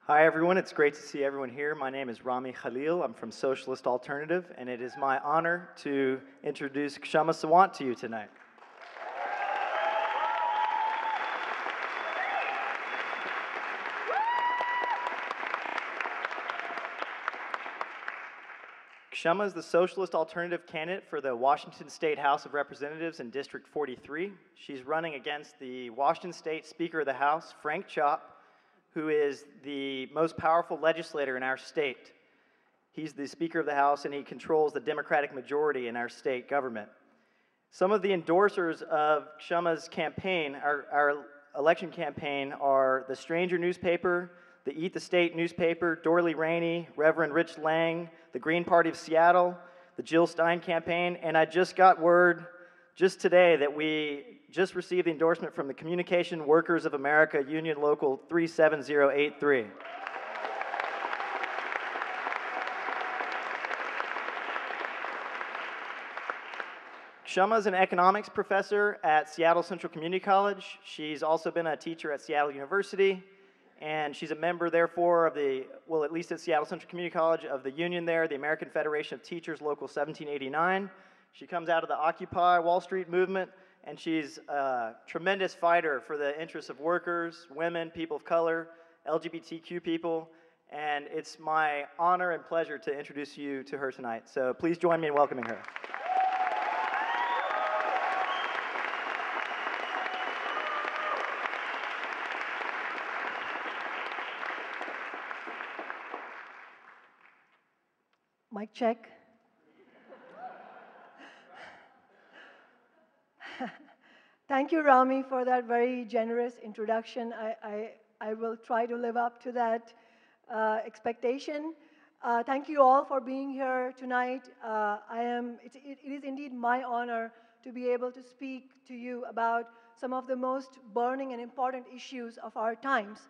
Hi, everyone. It's great to see everyone here. My name is Rami Khalil. I'm from Socialist Alternative, and it is my honor to introduce Kshama Sawant to you tonight. Kshama is the Socialist Alternative candidate for the Washington State House of Representatives in District 43. She's running against the Washington State Speaker of the House, Frank Chop, who is the most powerful legislator in our state. He's the Speaker of the House, and he controls the Democratic majority in our state government. Some of the endorsers of Kshama's campaign, our election campaign, are the Stranger newspaper, the Eat the State newspaper, Dorley Rainey, Reverend Rich Lang, the Green Party of Seattle, the Jill Stein campaign, and I just got word just today that we just received the endorsement from the Communication Workers of America Union Local 37083. Kshama is an economics professor at Seattle Central Community College. She's also been a teacher at Seattle University, and she's a member, therefore, of the, well, at least at Seattle Central Community College, of the union there, the American Federation of Teachers Local 1789. She comes out of the Occupy Wall Street movement, and she's a tremendous fighter for the interests of workers, women, people of color, LGBTQ people, and it's my honor and pleasure to introduce you to her tonight. So please join me in welcoming her. Mic check. Thank you, Rami, for that very generous introduction. I will try to live up to that expectation. Thank you all for being here tonight. It is indeed my honor to be able to speak to you about some of the most burning and important issues of our times.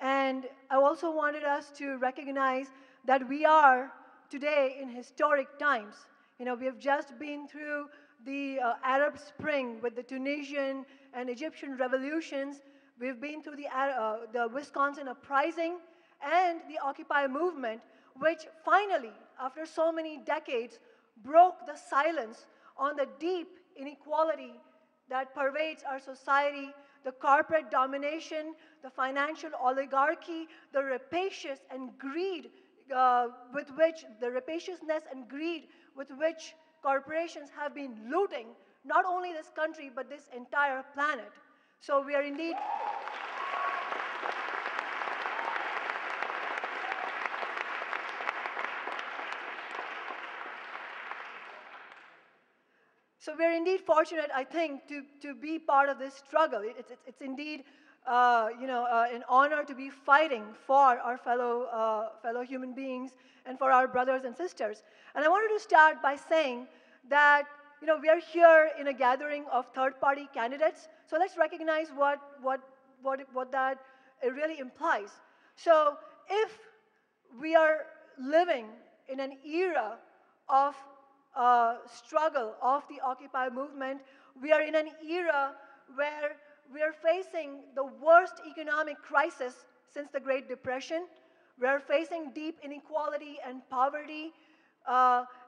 And I also wanted us to recognize that we are today in historic times. You know, we have just been through the Arab Spring with the Tunisian and Egyptian revolutions. We've been through the Wisconsin uprising and the Occupy movement, which finally, after so many decades, broke the silence on the deep inequality that pervades our society, the corporate domination, the financial oligarchy, the rapaciousness and greed with which corporations have been looting not only this country but this entire planet. So we are indeed fortunate, I think, to be part of this struggle. It's indeed an honor to be fighting for our fellow human beings and for our brothers and sisters. And I wanted to start by saying that we are here in a gathering of third-party candidates. So let's recognize what that it really implies. So if we are living in an era of struggle of the Occupy movement, we are in an era where we are facing the worst economic crisis since the Great Depression. We are facing deep inequality and poverty.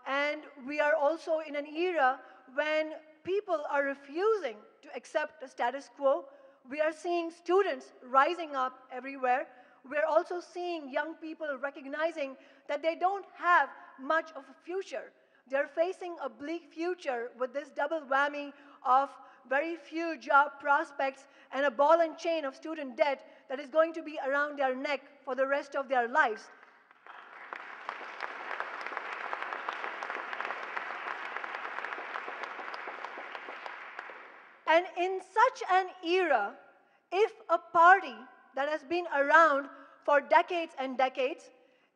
And we are also in an era when people are refusing to accept the status quo. We are seeing students rising up everywhere. We're also seeing young people recognizing that they don't have much of a future. They're facing a bleak future with this double whammy of very few job prospects and a ball and chain of student debt that is going to be around their neck for the rest of their lives. And in such an era, if a party that has been around for decades and decades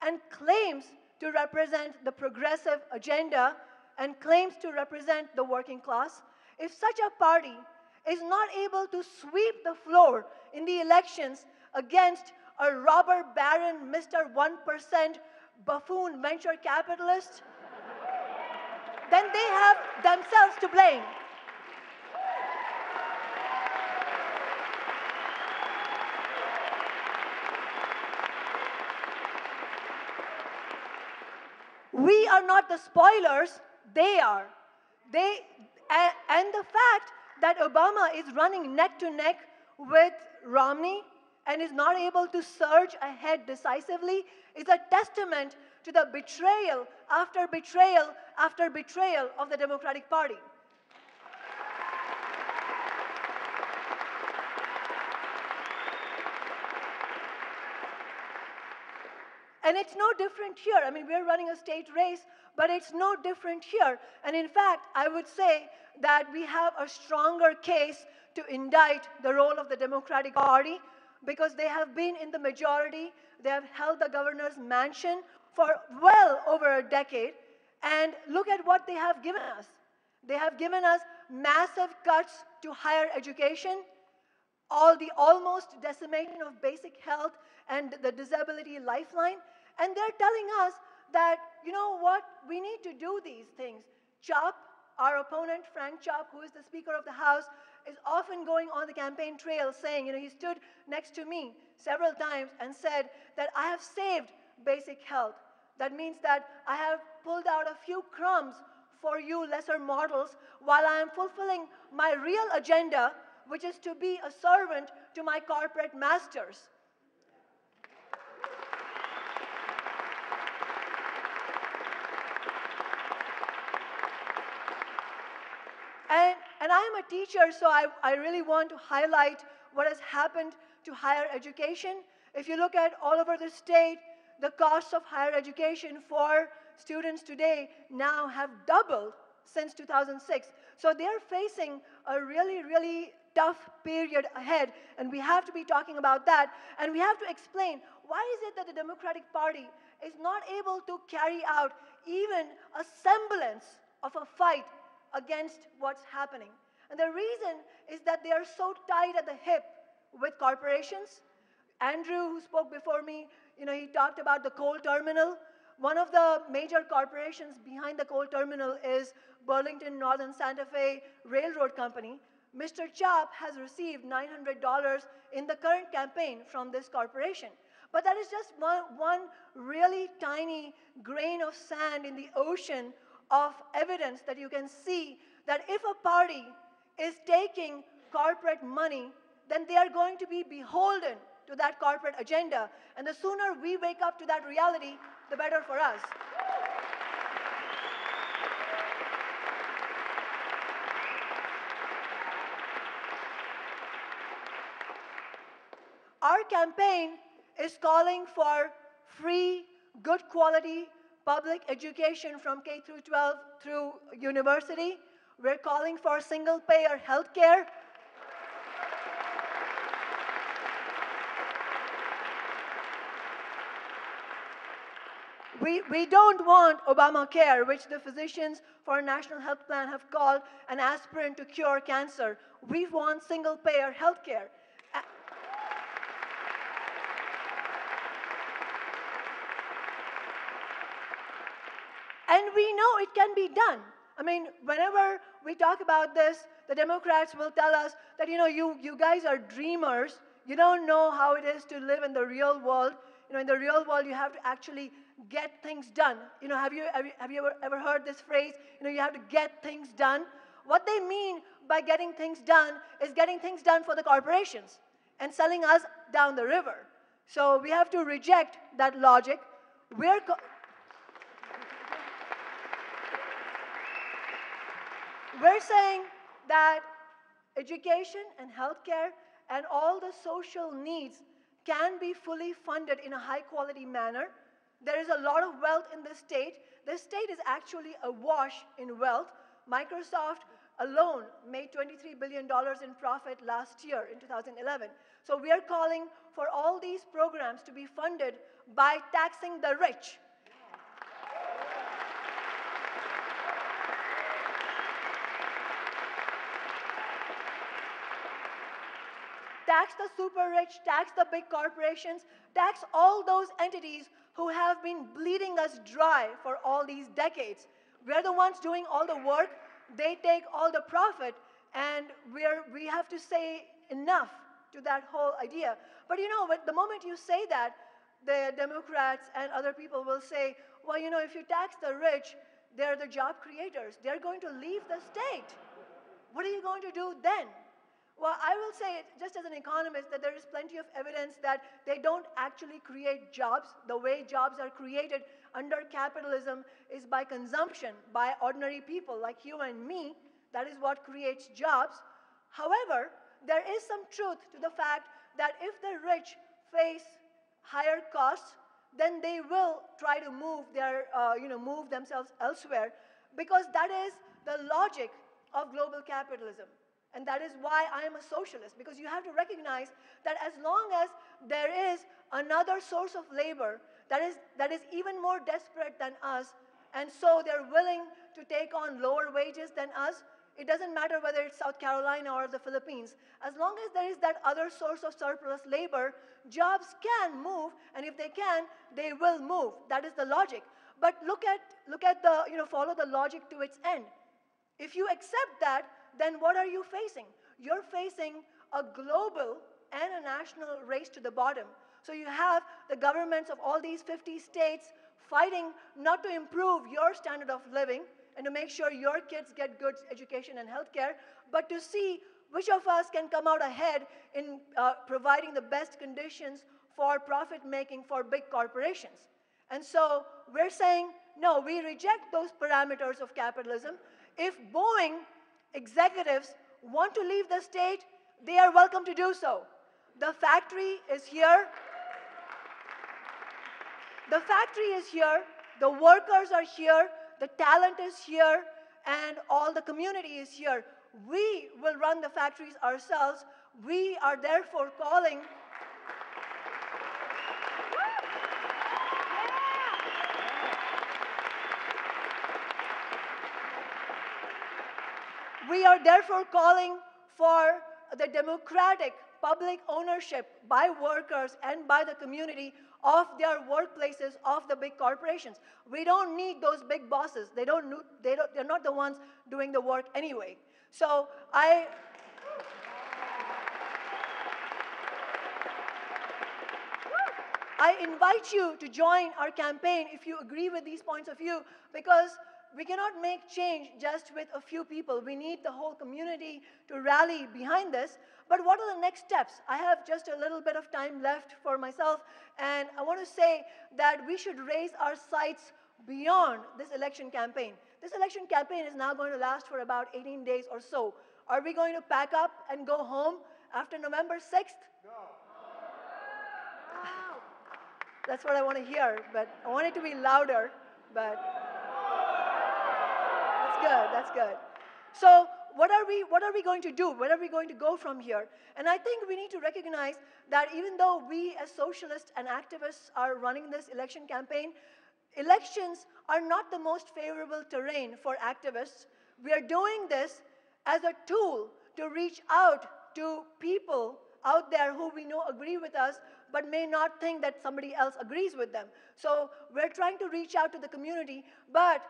and claims to represent the progressive agenda and claims to represent the working class, if such a party is not able to sweep the floor in the elections against a robber baron, Mr. 1% buffoon venture capitalist, then they have themselves to blame. are not the spoilers, they are. And the fact that Obama is running neck to neck with Romney and is not able to surge ahead decisively is a testament to the betrayal after betrayal after betrayal of the Democratic Party. And it's no different here. I mean, we're running a state race, but it's no different here. And in fact, I would say that we have a stronger case to indict the role of the Democratic Party because they have been in the majority. They have held the governor's mansion for well over a decade. And look at what they have given us. They have given us massive cuts to higher education, the almost decimation of basic health and the disability lifeline. And they're telling us that, you know what, we need to do these things. Chop, our opponent, Frank Chop, who is the Speaker of the House, is often going on the campaign trail saying, he stood next to me several times and said that I have saved basic health. That means that I have pulled out a few crumbs for you lesser mortals while I am fulfilling my real agenda, which is to be a servant to my corporate masters. And I'm a teacher, so I really want to highlight what has happened to higher education. If you look at all over the state, the costs of higher education for students today now have doubled since 2006. So they're facing a really, really tough period ahead, and we have to be talking about that. And we have to explain, why is it that the Democratic Party is not able to carry out even a semblance of a fight against what's happening? And the reason is that they are so tied at the hip with corporations. Andrew, who spoke before me, he talked about the coal terminal. One of the major corporations behind the coal terminal is Burlington Northern Santa Fe Railroad Company. Mr. Chop has received $900 in the current campaign from this corporation. But that is just one really tiny grain of sand in the ocean of evidence that you can see that if a party is taking corporate money, then they are going to be beholden to that corporate agenda. And the sooner we wake up to that reality, the better for us. Our campaign is calling for free, good quality public education from K through 12 through university. We're calling for single-payer health care. We don't want Obamacare, which the Physicians for a National Health Plan have called an aspirin to cure cancer. We want single-payer health care. And we know it can be done. I mean, whenever we talk about this, the Democrats will tell us that, you guys are dreamers. You don't know how it is to live in the real world. In the real world, you have to actually get things done. Have you ever heard this phrase? You have to get things done. What they mean by getting things done is getting things done for the corporations and selling us down the river. So we have to reject that logic. We're saying that education and healthcare and all the social needs can be fully funded in a high-quality manner. There is a lot of wealth in this state. This state is actually awash in wealth. Microsoft alone made $23 billion in profit last year in 2011. So we are calling for all these programs to be funded by taxing the rich. Tax the super rich, tax the big corporations, tax all those entities who have been bleeding us dry for all these decades. We're the ones doing all the work, they take all the profit, and we have to say enough to that whole idea. But the moment you say that, the Democrats and other people will say, well, you know, if you tax the rich, they're the job creators. They're going to leave the state. What are you going to do then? Well, I will say, just as an economist, that there is plenty of evidence that they don't actually create jobs. The way jobs are created under capitalism is by consumption, by ordinary people like you and me. That is what creates jobs. However, there is some truth to the fact that if the rich face higher costs, then they will try to move move themselves elsewhere, because that is the logic of global capitalism. And that is why I am a socialist, because you have to recognize that as long as there is another source of labor that is even more desperate than us, and so they're willing to take on lower wages than us, it doesn't matter whether it's South Carolina or the Philippines. As long as there is that other source of surplus labor, jobs can move, and if they can, they will move. That is the logic. But look at the, follow the logic to its end. If you accept that, then what are you facing? You're facing a global and a national race to the bottom. So you have the governments of all these 50 states fighting not to improve your standard of living and to make sure your kids get good education and health care, but to see which of us can come out ahead in providing the best conditions for profit making for big corporations. And so we're saying, no, we reject those parameters of capitalism. If Boeing executives want to leave the state, they are welcome to do so. The factory is here. The factory is here. The workers are here. The talent is here. And all the community is here. We will run the factories ourselves. We are therefore calling for the democratic public ownership by workers and by the community of their workplaces, of the big corporations. We don't need those big bosses. They're not the ones doing the work anyway. So I invite you to join our campaign if you agree with these points of view, because we cannot make change just with a few people. We need the whole community to rally behind this. But what are the next steps? I have just a little bit of time left for myself, and I want to say that we should raise our sights beyond this election campaign. This election campaign is now going to last for about 18 days or so. Are we going to pack up and go home after November 6th? No. Wow. That's what I want to hear, but I want it to be louder, but that's good. So what are we going to do? Where are we going to go from here? And I think we need to recognize that even though we as socialists and activists are running this election campaign, elections are not the most favorable terrain for activists. We are doing this as a tool to reach out to people out there who we know agree with us, but may not think that somebody else agrees with them. So we're trying to reach out to the community, but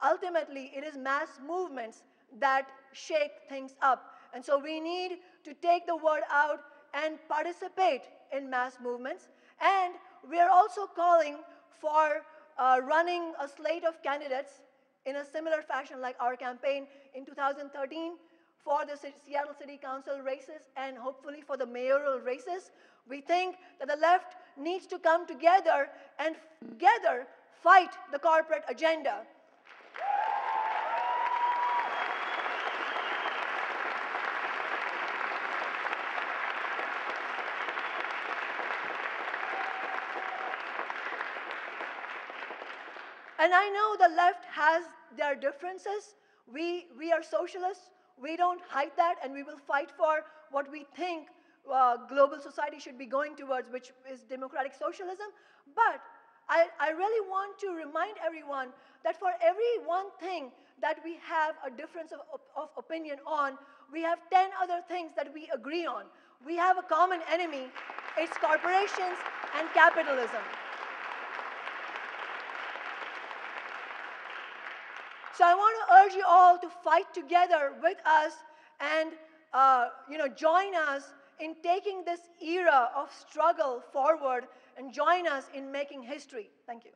ultimately it is mass movements that shake things up. And so we need to take the word out and participate in mass movements. And we are also calling for running a slate of candidates in a similar fashion like our campaign in 2013 for the Seattle City Council races and hopefully for the mayoral races. We think that the left needs to come together and together fight the corporate agenda. And I know the left has their differences. We are socialists. We don't hide that, and we will fight for what we think global society should be going towards, which is democratic socialism. But I really want to remind everyone that for every one thing that we have a difference of opinion on, we have 10 other things that we agree on. We have a common enemy. It's corporations and capitalism. So I want to urge you all to fight together with us and join us in taking this era of struggle forward and join us in making history. Thank you.